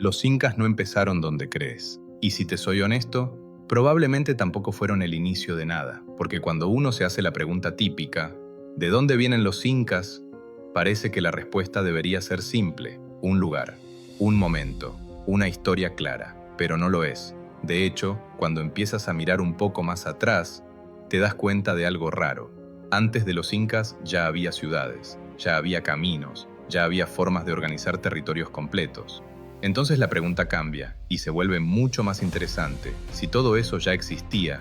Los incas no empezaron donde crees. Y si te soy honesto, probablemente tampoco fueron el inicio de nada, porque cuando uno se hace la pregunta típica, ¿de dónde vienen los incas?, parece que la respuesta debería ser simple: un lugar, un momento, una historia clara, pero no lo es. De hecho, cuando empiezas a mirar un poco más atrás, te das cuenta de algo raro. Antes de los incas ya había ciudades, ya había caminos, ya había formas de organizar territorios completos. Entonces la pregunta cambia y se vuelve mucho más interesante. Si todo eso ya existía,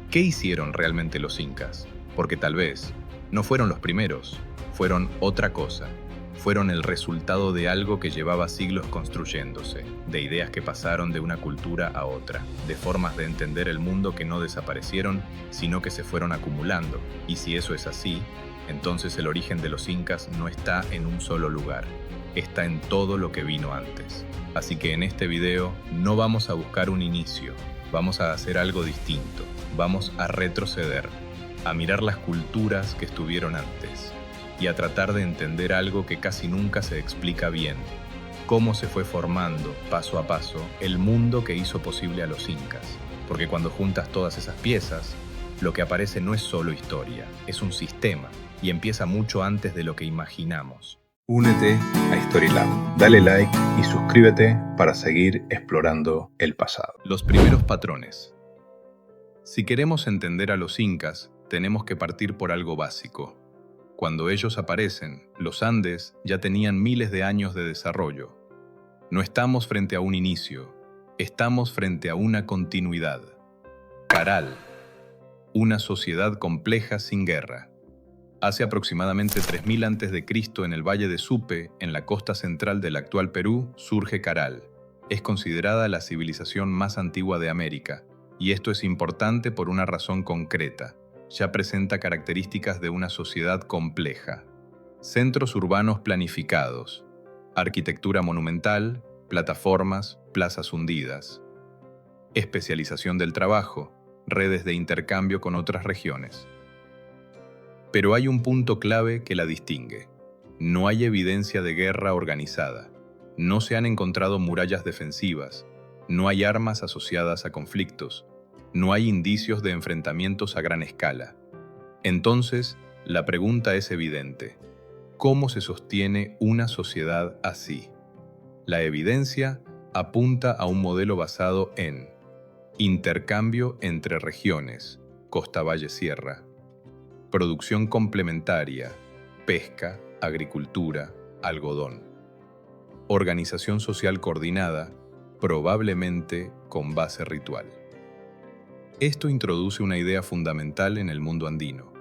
¿qué hicieron realmente los incas? Porque tal vez no fueron los primeros, fueron otra cosa. Fueron el resultado de algo que llevaba siglos construyéndose, de ideas que pasaron de una cultura a otra, de formas de entender el mundo que no desaparecieron, sino que se fueron acumulando. Y si eso es así, entonces el origen de los incas no está en un solo lugar, está en todo lo que vino antes. Así que en este video no vamos a buscar un inicio, vamos a hacer algo distinto, vamos a retroceder, a mirar las culturas que estuvieron antes y a tratar de entender algo que casi nunca se explica bien: cómo se fue formando, paso a paso, el mundo que hizo posible a los incas. Porque cuando juntas todas esas piezas, lo que aparece no es solo historia, es un sistema, y empieza mucho antes de lo que imaginamos. Únete a Storylab, dale like y suscríbete para seguir explorando el pasado. Los primeros patrones. Si queremos entender a los incas, tenemos que partir por algo básico. Cuando ellos aparecen, los Andes ya tenían miles de años de desarrollo. No estamos frente a un inicio, estamos frente a una continuidad. Caral, una sociedad compleja sin guerra. Hace aproximadamente 3000 a.C., en el valle de Supe, en la costa central del actual Perú, surge Caral. Es considerada la civilización más antigua de América, y esto es importante por una razón concreta: ya presenta características de una sociedad compleja. Centros urbanos planificados, arquitectura monumental, plataformas, plazas hundidas. Especialización del trabajo, redes de intercambio con otras regiones. Pero hay un punto clave que la distingue. No hay evidencia de guerra organizada. No se han encontrado murallas defensivas. No hay armas asociadas a conflictos. No hay indicios de enfrentamientos a gran escala. Entonces, la pregunta es evidente: ¿cómo se sostiene una sociedad así? La evidencia apunta a un modelo basado en intercambio entre regiones, costa-valle-sierra, producción complementaria, pesca, agricultura, algodón, organización social coordinada, probablemente con base ritual. Esto introduce una idea fundamental en el mundo andino: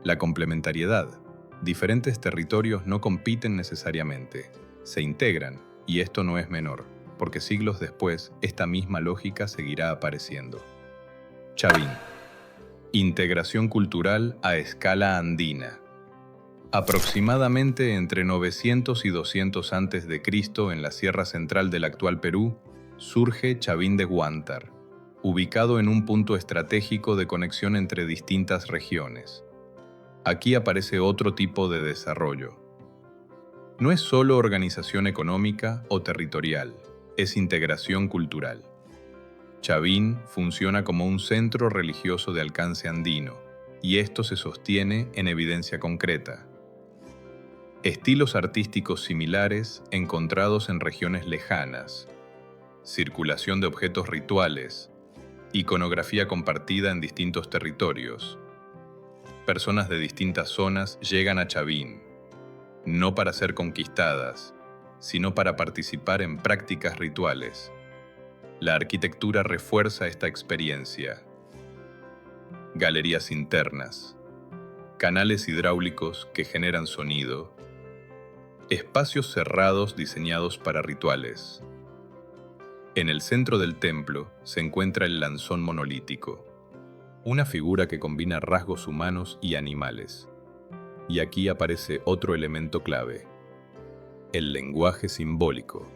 la complementariedad. Diferentes territorios no compiten necesariamente, se integran, y esto no es menor, porque siglos después esta misma lógica seguirá apareciendo. Chavín. Integración cultural a escala andina. Aproximadamente entre 900 y 200 a.C., en la sierra central del actual Perú, surge Chavín de Huántar, ubicado en un punto estratégico de conexión entre distintas regiones. Aquí aparece otro tipo de desarrollo. No es solo organización económica o territorial, es integración cultural. Chavín funciona como un centro religioso de alcance andino, y esto se sostiene en evidencia concreta. Estilos artísticos similares encontrados en regiones lejanas, circulación de objetos rituales, iconografía compartida en distintos territorios. Personas de distintas zonas llegan a Chavín, no para ser conquistadas, sino para participar en prácticas rituales. La arquitectura refuerza esta experiencia. Galerías internas, canales hidráulicos que generan sonido, espacios cerrados diseñados para rituales. En el centro del templo se encuentra el lanzón monolítico, una figura que combina rasgos humanos y animales. Y aquí aparece otro elemento clave: el lenguaje simbólico.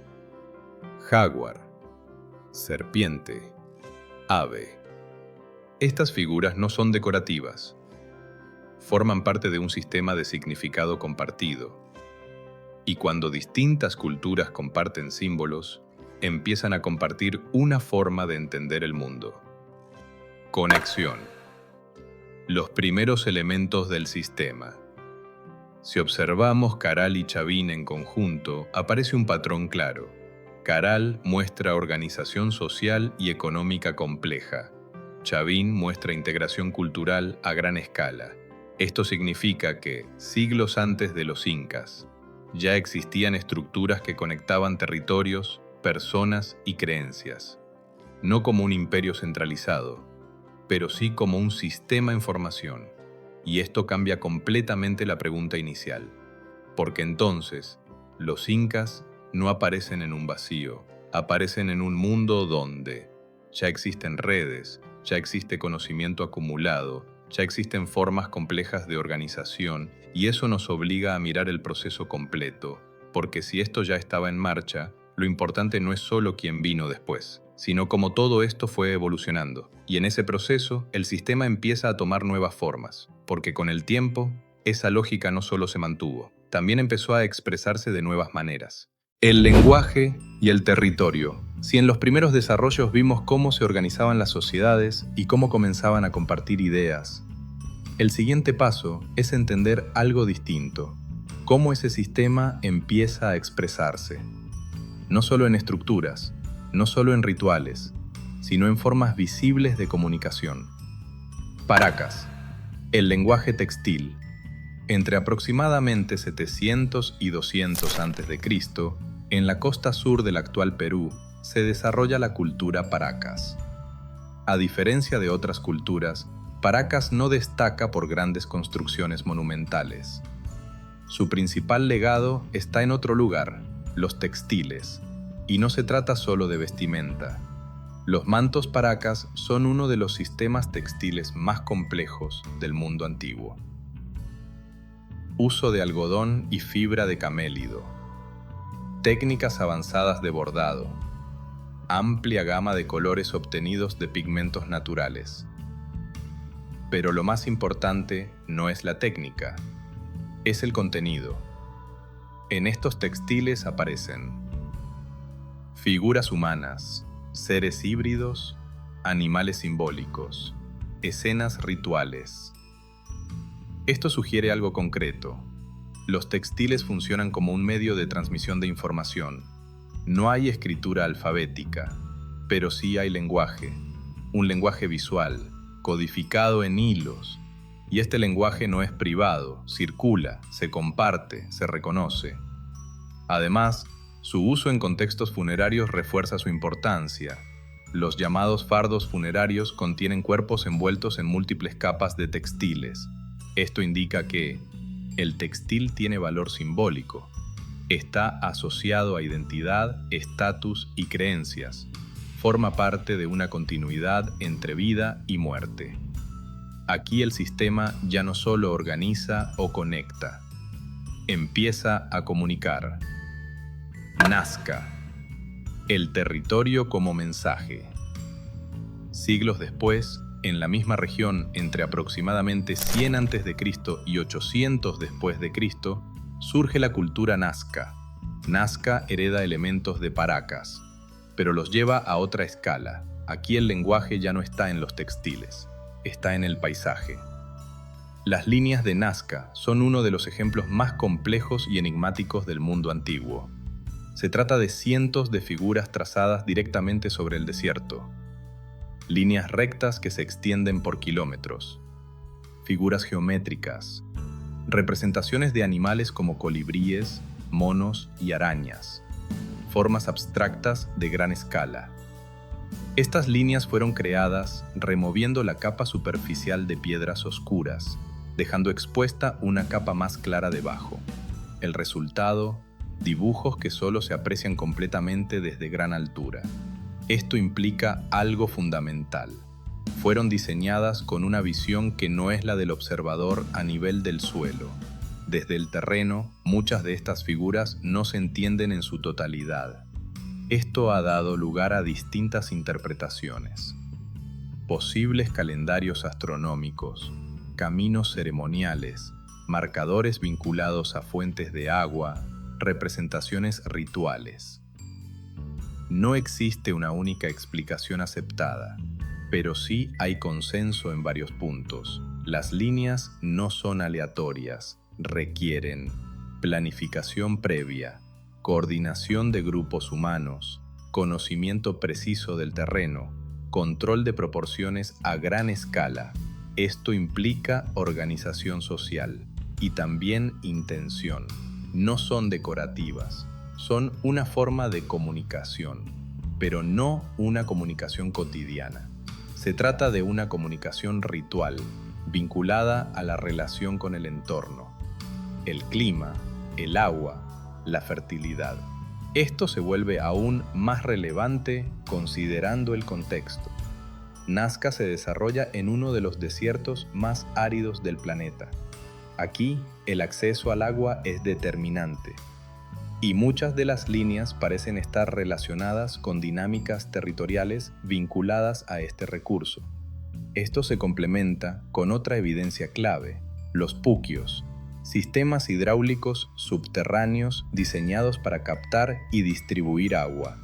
Jaguar, serpiente, ave. Estas figuras no son decorativas. Forman parte de un sistema de significado compartido. Y cuando distintas culturas comparten símbolos, empiezan a compartir una forma de entender el mundo. Conexión. Los primeros elementos del sistema. Si observamos Caral y Chavín en conjunto, aparece un patrón claro. Caral muestra organización social y económica compleja. Chavín muestra integración cultural a gran escala. Esto significa que, siglos antes de los incas, ya existían estructuras que conectaban territorios, personas y creencias. No como un imperio centralizado, pero sí como un sistema en formación. Y esto cambia completamente la pregunta inicial. Porque entonces, los incas no aparecen en un vacío, aparecen en un mundo donde ya existen redes, ya existe conocimiento acumulado, ya existen formas complejas de organización, y eso nos obliga a mirar el proceso completo, porque si esto ya estaba en marcha, lo importante no es solo quién vino después, sino cómo todo esto fue evolucionando. Y en ese proceso, el sistema empieza a tomar nuevas formas, porque con el tiempo, esa lógica no solo se mantuvo, también empezó a expresarse de nuevas maneras. El lenguaje y el territorio. Si en los primeros desarrollos vimos cómo se organizaban las sociedades y cómo comenzaban a compartir ideas, el siguiente paso es entender algo distinto, cómo ese sistema empieza a expresarse. No solo en estructuras, no solo en rituales, sino en formas visibles de comunicación. Paracas, el lenguaje textil. Entre aproximadamente 700 y 200 a.C., en la costa sur del actual Perú, se desarrolla la cultura Paracas. A diferencia de otras culturas, Paracas no destaca por grandes construcciones monumentales. Su principal legado está en otro lugar, los textiles, y no se trata solo de vestimenta. Los mantos Paracas son uno de los sistemas textiles más complejos del mundo antiguo. Uso de algodón y fibra de camélido. Técnicas avanzadas de bordado. Amplia gama de colores obtenidos de pigmentos naturales. Pero lo más importante no es la técnica, es el contenido. En estos textiles aparecen figuras humanas, seres híbridos, animales simbólicos, escenas rituales. Esto sugiere algo concreto. Los textiles funcionan como un medio de transmisión de información. No hay escritura alfabética, pero sí hay lenguaje, un lenguaje visual, codificado en hilos. Y este lenguaje no es privado, circula, se comparte, se reconoce. Además, su uso en contextos funerarios refuerza su importancia. Los llamados fardos funerarios contienen cuerpos envueltos en múltiples capas de textiles. Esto indica que el textil tiene valor simbólico. Está asociado a identidad, estatus y creencias. Forma parte de una continuidad entre vida y muerte. Aquí el sistema ya no solo organiza o conecta, empieza a comunicar. Nazca, el territorio como mensaje. Siglos después, en la misma región, entre aproximadamente 100 a.C. y 800 después de Cristo, surge la cultura Nazca. Nazca hereda elementos de Paracas, pero los lleva a otra escala. Aquí el lenguaje ya no está en los textiles, está en el paisaje. Las líneas de Nazca son uno de los ejemplos más complejos y enigmáticos del mundo antiguo. Se trata de cientos de figuras trazadas directamente sobre el desierto. Líneas rectas que se extienden por kilómetros, figuras geométricas, representaciones de animales como colibríes, monos y arañas, formas abstractas de gran escala. Estas líneas fueron creadas removiendo la capa superficial de piedras oscuras, dejando expuesta una capa más clara debajo. El resultado, dibujos que solo se aprecian completamente desde gran altura. Esto implica algo fundamental. Fueron diseñadas con una visión que no es la del observador a nivel del suelo. Desde el terreno, muchas de estas figuras no se entienden en su totalidad. Esto ha dado lugar a distintas interpretaciones. Posibles calendarios astronómicos, caminos ceremoniales, marcadores vinculados a fuentes de agua, representaciones rituales. No existe una única explicación aceptada, pero sí hay consenso en varios puntos. Las líneas no son aleatorias, requieren planificación previa, coordinación de grupos humanos, conocimiento preciso del terreno, control de proporciones a gran escala. Esto implica organización social y también intención. No son decorativas, son una forma de comunicación, pero no una comunicación cotidiana. Se trata de una comunicación ritual, vinculada a la relación con el entorno, el clima, el agua, la fertilidad. Esto se vuelve aún más relevante considerando el contexto. Nazca se desarrolla en uno de los desiertos más áridos del planeta. Aquí, el acceso al agua es determinante, y muchas de las líneas parecen estar relacionadas con dinámicas territoriales vinculadas a este recurso. Esto se complementa con otra evidencia clave: los puquios, sistemas hidráulicos subterráneos diseñados para captar y distribuir agua.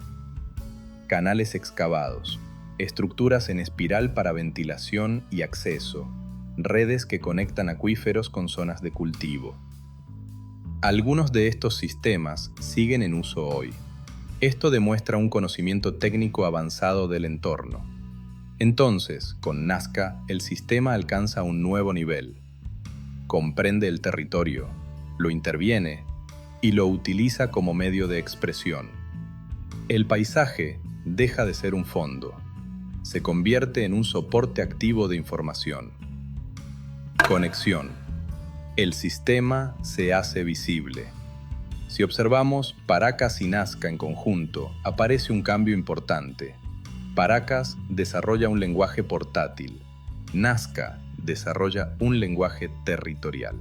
Canales excavados, estructuras en espiral para ventilación y acceso, redes que conectan acuíferos con zonas de cultivo. Algunos de estos sistemas siguen en uso hoy. Esto demuestra un conocimiento técnico avanzado del entorno. Entonces, con Nazca, el sistema alcanza un nuevo nivel. Comprende el territorio, lo interviene y lo utiliza como medio de expresión. El paisaje deja de ser un fondo, se convierte en un soporte activo de información. Conexión. El sistema se hace visible. Si observamos Paracas y Nazca en conjunto, aparece un cambio importante. Paracas desarrolla un lenguaje portátil. Nazca desarrolla un lenguaje territorial.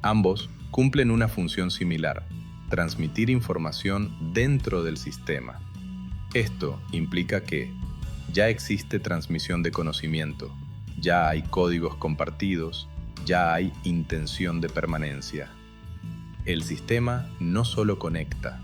Ambos cumplen una función similar: transmitir información dentro del sistema. Esto implica que ya existe transmisión de conocimiento, ya hay códigos compartidos, ya hay intención de permanencia. El sistema no solo conecta,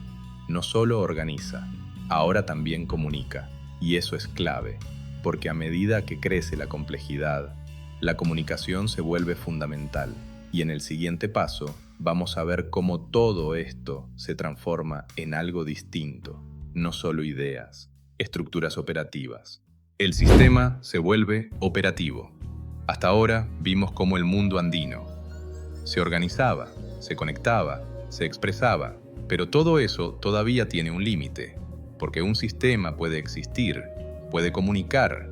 no solo organiza, ahora también comunica. Y eso es clave, porque a medida que crece la complejidad, la comunicación se vuelve fundamental. Y en el siguiente paso, vamos a ver cómo todo esto se transforma en algo distinto, no solo ideas, estructuras operativas. El sistema se vuelve operativo. Hasta ahora vimos cómo el mundo andino se organizaba, se conectaba, se expresaba, pero todo eso todavía tiene un límite, porque un sistema puede existir, puede comunicar,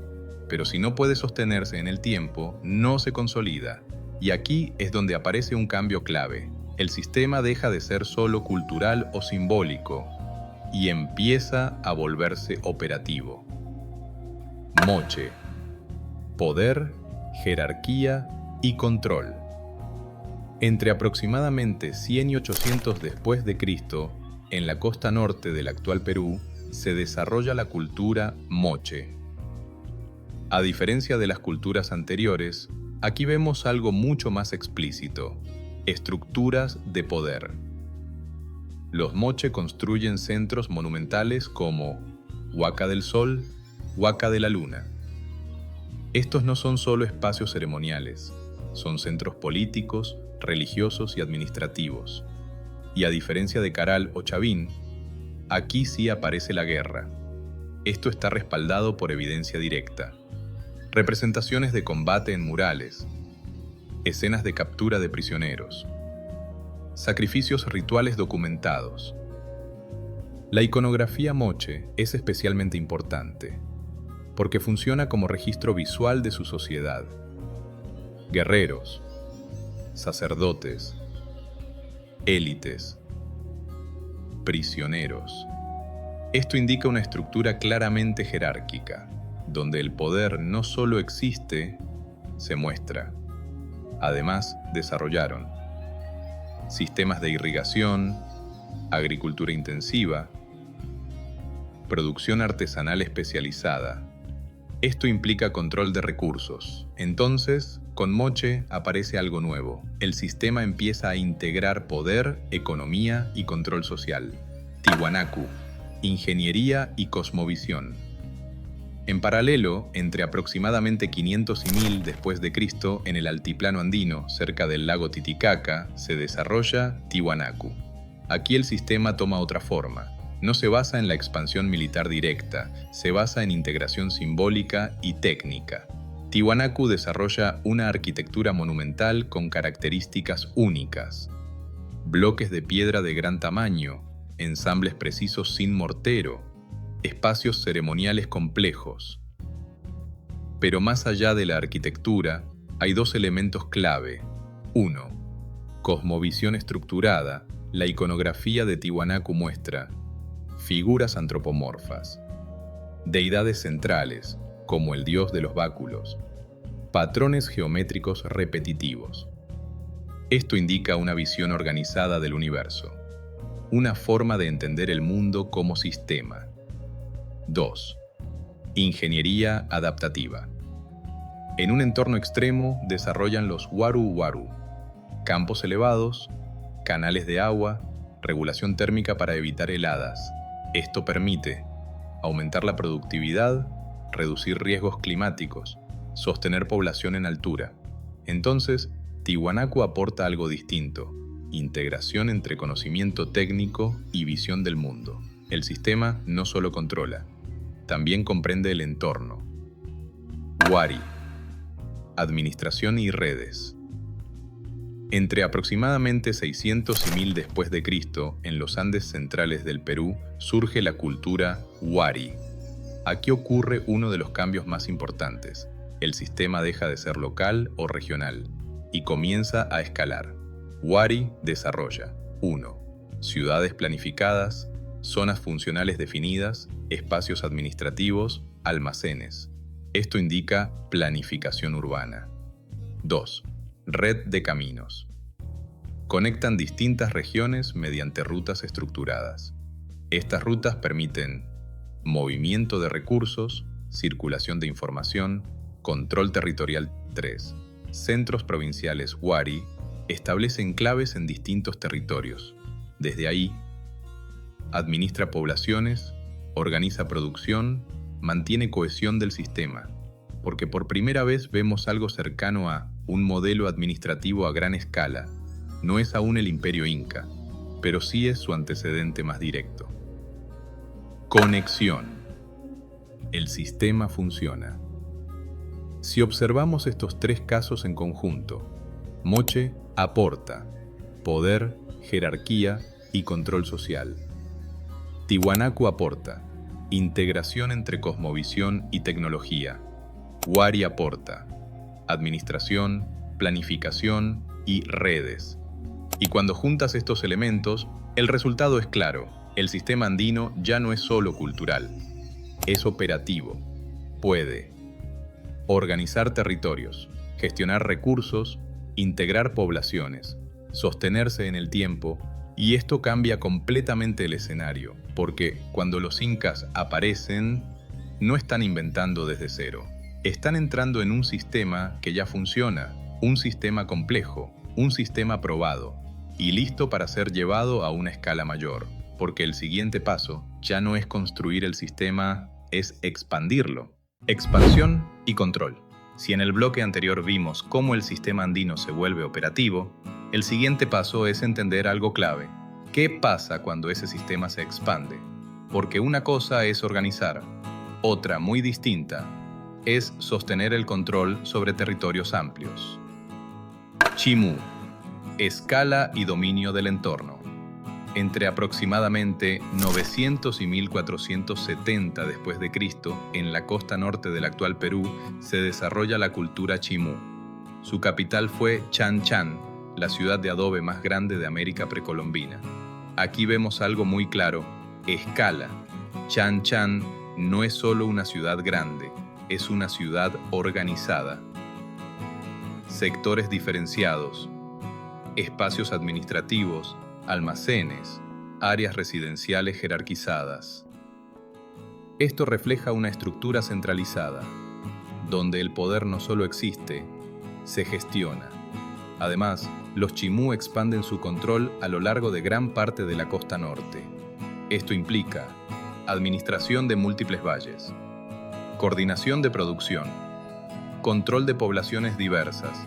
pero si no puede sostenerse en el tiempo, no se consolida. Y aquí es donde aparece un cambio clave. El sistema deja de ser solo cultural o simbólico y empieza a volverse operativo. Moche: poder, jerarquía y control. Entre aproximadamente 100 y 800 después de Cristo, en la costa norte del actual Perú, se desarrolla la cultura moche. A diferencia de las culturas anteriores, aquí vemos algo mucho más explícito: estructuras de poder. Los moche construyen centros monumentales como Huaca del Sol, Huaca de la Luna. Estos no son solo espacios ceremoniales, son centros políticos, religiosos y administrativos. Y a diferencia de Caral o Chavín, aquí sí aparece la guerra. Esto está respaldado por evidencia directa. Representaciones de combate en murales, escenas de captura de prisioneros, sacrificios rituales documentados. La iconografía moche es especialmente importante, porque funciona como registro visual de su sociedad. Guerreros, sacerdotes, élites, prisioneros. Esto indica una estructura claramente jerárquica, donde el poder no solo existe, se muestra. Además, desarrollaron sistemas de irrigación, agricultura intensiva, producción artesanal especializada. Esto implica control de recursos. Entonces, con moche aparece algo nuevo. El sistema empieza a integrar poder, economía y control social. Tiwanaku, Ingeniería y cosmovisión. En paralelo, entre aproximadamente 500 y 1000 después de Cristo, en el altiplano andino, cerca del lago Titicaca, se desarrolla Tiwanaku. Aquí el sistema toma otra forma. No se basa en la expansión militar directa, se basa en integración simbólica y técnica. Tiwanaku desarrolla una arquitectura monumental con características únicas. Bloques de piedra de gran tamaño, ensambles precisos sin mortero, espacios ceremoniales complejos. Pero más allá de la arquitectura, hay dos elementos clave. 1. Cosmovisión estructurada. La iconografía de Tiwanaku muestra figuras antropomorfas, deidades centrales, como el dios de los báculos, patrones geométricos repetitivos. Esto indica una visión organizada del universo, una forma de entender el mundo como sistema. 2. Ingeniería adaptativa. En un entorno extremo desarrollan los waru-waru, campos elevados, canales de agua, regulación térmica para evitar heladas. Esto permite aumentar la productividad, reducir riesgos climáticos, sostener población en altura. Entonces, Tiwanaku aporta algo distinto: integración entre conocimiento técnico y visión del mundo. El sistema no solo controla, también comprende el entorno. Wari. Administración y redes. Entre aproximadamente 600 y 1000 después de Cristo, en los Andes centrales del Perú, surge la cultura Wari. Aquí ocurre uno de los cambios más importantes. El sistema deja de ser local o regional y comienza a escalar. Wari desarrolla 1. Ciudades planificadas, zonas funcionales definidas, espacios administrativos, almacenes. Esto indica planificación urbana. 2. Red de caminos. Conectan distintas regiones mediante rutas estructuradas. Estas rutas permiten movimiento de recursos, circulación de información, control territorial. 3. Centros provinciales Wari establecen claves en distintos territorios. Desde ahí, administra poblaciones, organiza producción, mantiene cohesión del sistema, porque por primera vez vemos algo cercano a un modelo administrativo a gran escala. No es aún el Imperio Inca, pero sí es su antecedente más directo. Conexión. El sistema funciona. Si observamos estos tres casos en conjunto, Moche aporta poder, jerarquía y control social. Tiwanaku aporta integración entre cosmovisión y tecnología. Wari aporta administración, planificación y redes. Y cuando juntas estos elementos, el resultado es claro: el sistema andino ya no es solo cultural, es operativo. Puede organizar territorios, gestionar recursos, integrar poblaciones, sostenerse en el tiempo. Y esto cambia completamente el escenario, porque cuando los incas aparecen, no están inventando desde cero. Están entrando en un sistema que ya funciona, un sistema complejo, un sistema probado, y listo para ser llevado a una escala mayor, porque el siguiente paso ya no es construir el sistema, es expandirlo. Expansión y control. Si en el bloque anterior vimos cómo el sistema andino se vuelve operativo, el siguiente paso es entender algo clave. ¿Qué pasa cuando ese sistema se expande? Porque una cosa es organizar, otra muy distinta es sostener el control sobre territorios amplios. Chimu. Escala y dominio del entorno. Entre aproximadamente 900 y 1470 después de Cristo, en la costa norte del actual Perú, se desarrolla la cultura Chimú. Su capital fue Chan Chan, la ciudad de adobe más grande de América precolombina. Aquí vemos algo muy claro: escala. Chan Chan no es solo una ciudad grande, es una ciudad organizada. Sectores diferenciados, espacios administrativos, almacenes, áreas residenciales jerarquizadas. Esto refleja una estructura centralizada, donde el poder no solo existe, se gestiona. Además, los Chimú expanden su control a lo largo de gran parte de la costa norte. Esto implica administración de múltiples valles, coordinación de producción, control de poblaciones diversas.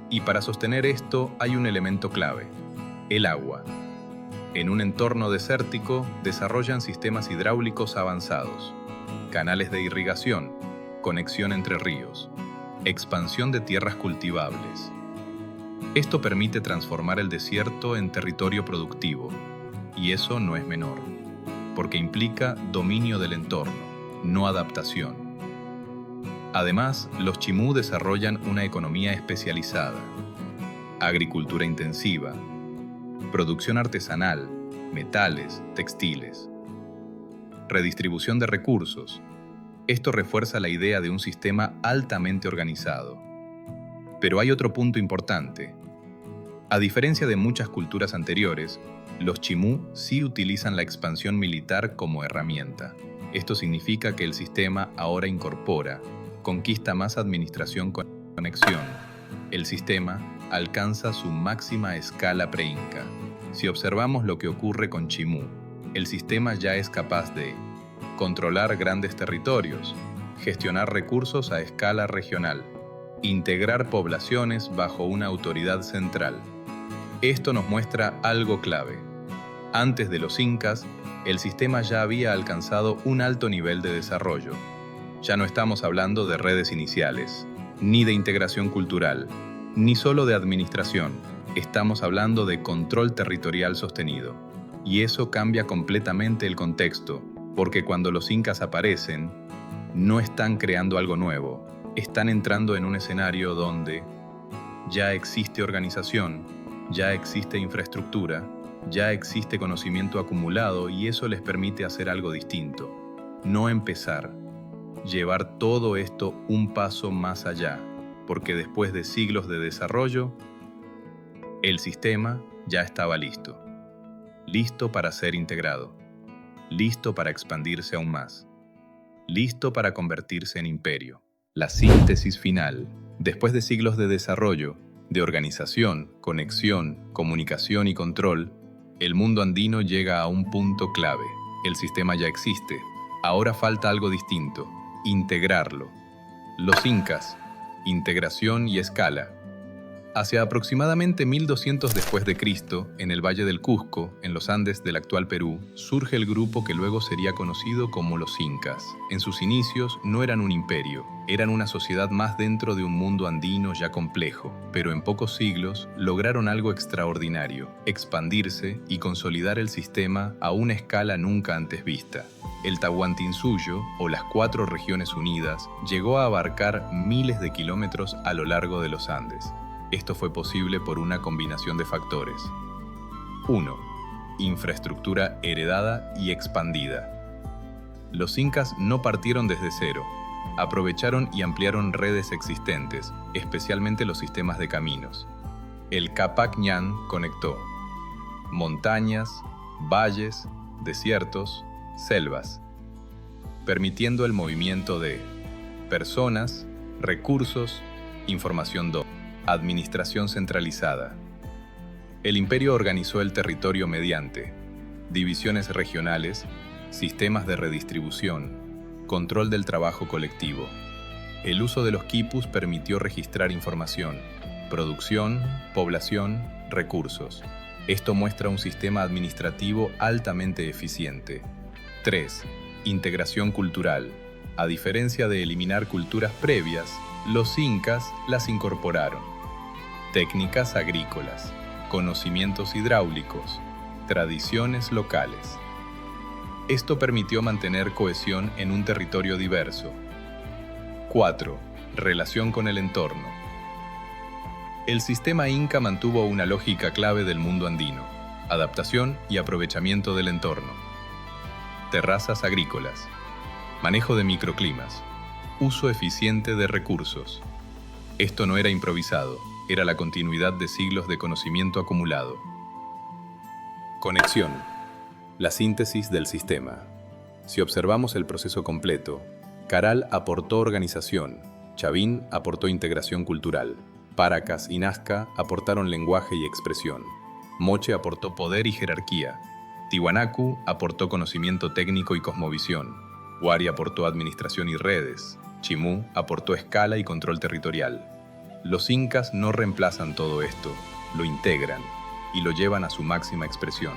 Y para sostener esto hay un elemento clave: el agua. En un entorno desértico desarrollan sistemas hidráulicos avanzados, canales de irrigación, conexión entre ríos, expansión de tierras cultivables. Esto permite transformar el desierto en territorio productivo, y eso no es menor, porque implica dominio del entorno, no adaptación. Además, los chimú desarrollan una economía especializada, agricultura intensiva, producción artesanal, metales, textiles, redistribución de recursos. Esto refuerza la idea de un sistema altamente organizado. Pero hay otro punto importante. A diferencia de muchas culturas anteriores, los chimú sí utilizan la expansión militar como herramienta. Esto significa que el sistema ahora incorpora, conquista más administración con conexión. El sistema alcanza su máxima escala pre-inca. Si observamos lo que ocurre con Chimú, el sistema ya es capaz de controlar grandes territorios, gestionar recursos a escala regional, integrar poblaciones bajo una autoridad central. Esto nos muestra algo clave. Antes de los incas, el sistema ya había alcanzado un alto nivel de desarrollo. Ya no estamos hablando de redes iniciales, ni de integración cultural, ni solo de administración. Estamos hablando de control territorial sostenido. Y eso cambia completamente el contexto, porque cuando los incas aparecen, no están creando algo nuevo, están entrando en un escenario donde ya existe organización, ya existe infraestructura, ya existe conocimiento acumulado y eso les permite hacer algo distinto. No empezar, llevar todo esto un paso más allá, porque después de siglos de desarrollo, el sistema ya estaba listo. Listo para ser integrado. Listo para expandirse aún más. Listo para convertirse en imperio. La síntesis final, después de siglos de desarrollo, de organización, conexión, comunicación y control, el mundo andino llega a un punto clave. El sistema ya existe. Ahora falta algo distinto: integrarlo. Los incas, integración y escala. Hacia aproximadamente 1200 después de Cristo, en el Valle del Cusco, en los Andes del actual Perú, surge el grupo que luego sería conocido como los incas. En sus inicios no eran un imperio, eran una sociedad más dentro de un mundo andino ya complejo, pero en pocos siglos lograron algo extraordinario: expandirse y consolidar el sistema a una escala nunca antes vista. El Tahuantinsuyo, o las 4 regiones unidas, llegó a abarcar miles de kilómetros a lo largo de los Andes. Esto fue posible por una combinación de factores. 1. Infraestructura heredada y expandida. Los incas no partieron desde cero. Aprovecharon y ampliaron redes existentes, especialmente los sistemas de caminos. El Capac Ñan conectó montañas, valles, desiertos, selvas, permitiendo el movimiento de personas, recursos, información administración centralizada. El imperio organizó el territorio mediante divisiones regionales, sistemas de redistribución, control del trabajo colectivo. El uso de los quipus permitió registrar información, producción, población, recursos. Esto muestra un sistema administrativo altamente eficiente. 3. Integración cultural. A diferencia de eliminar culturas previas, los incas las incorporaron. Técnicas agrícolas, conocimientos hidráulicos, tradiciones locales. Esto permitió mantener cohesión en un territorio diverso. 4. Relación con el entorno. El sistema inca mantuvo una lógica clave del mundo andino: adaptación y aprovechamiento del entorno. Terrazas agrícolas, manejo de microclimas, uso eficiente de recursos. Esto no era improvisado, era la continuidad de siglos de conocimiento acumulado. Conexión. La síntesis del sistema. Si observamos el proceso completo, Caral aportó organización, Chavín aportó integración cultural, Paracas y Nazca aportaron lenguaje y expresión, Moche aportó poder y jerarquía, Tiwanaku aportó conocimiento técnico y cosmovisión. Wari aportó administración y redes. Chimú aportó escala y control territorial. Los incas no reemplazan todo esto, lo integran y lo llevan a su máxima expresión.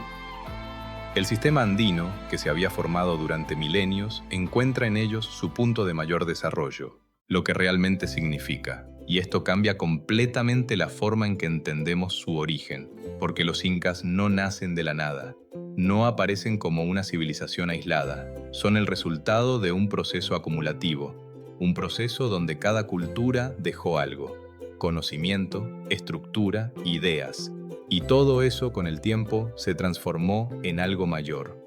El sistema andino, que se había formado durante milenios, encuentra en ellos su punto de mayor desarrollo, lo que realmente significa. Y esto cambia completamente la forma en que entendemos su origen, porque los incas no nacen de la nada, no aparecen como una civilización aislada, son el resultado de un proceso acumulativo, un proceso donde cada cultura dejó algo, conocimiento, estructura, ideas, y todo eso con el tiempo se transformó en algo mayor.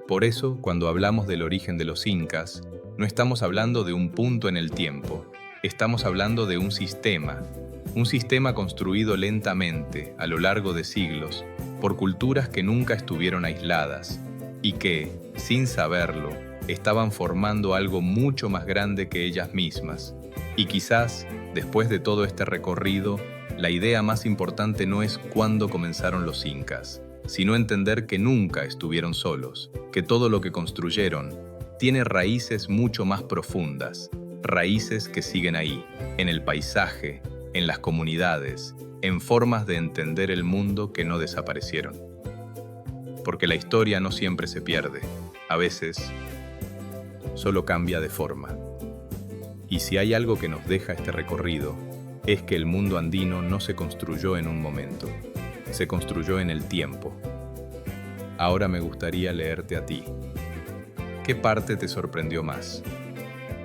Por eso, cuando hablamos del origen de los incas, no estamos hablando de un punto en el tiempo, estamos hablando de un sistema construido lentamente a lo largo de siglos por culturas que nunca estuvieron aisladas y que, sin saberlo, estaban formando algo mucho más grande que ellas mismas. Y quizás, después de todo este recorrido, la idea más importante no es cuándo comenzaron los incas, sino entender que nunca estuvieron solos, que todo lo que construyeron tiene raíces mucho más profundas, raíces que siguen ahí, en el paisaje, en las comunidades, en formas de entender el mundo que no desaparecieron. Porque la historia no siempre se pierde, a veces solo cambia de forma. Y si hay algo que nos deja este recorrido, es que el mundo andino no se construyó en un momento, se construyó en el tiempo. Ahora me gustaría leerte a ti. ¿Qué parte te sorprendió más?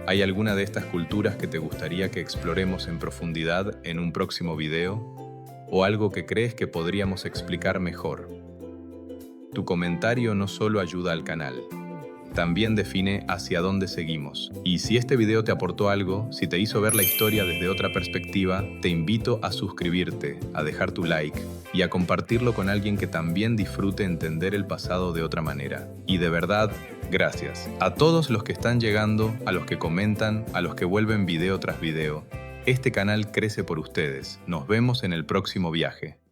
¿Hay alguna de estas culturas que te gustaría que exploremos en profundidad en un próximo video? ¿O algo que crees que podríamos explicar mejor? Tu comentario no solo ayuda al canal, también define hacia dónde seguimos. Y si este video te aportó algo, si te hizo ver la historia desde otra perspectiva, te invito a suscribirte, a dejar tu like y a compartirlo con alguien que también disfrute entender el pasado de otra manera. Y de verdad, gracias a todos los que están llegando, a los que comentan, a los que vuelven video tras video. Este canal crece por ustedes. Nos vemos en el próximo viaje.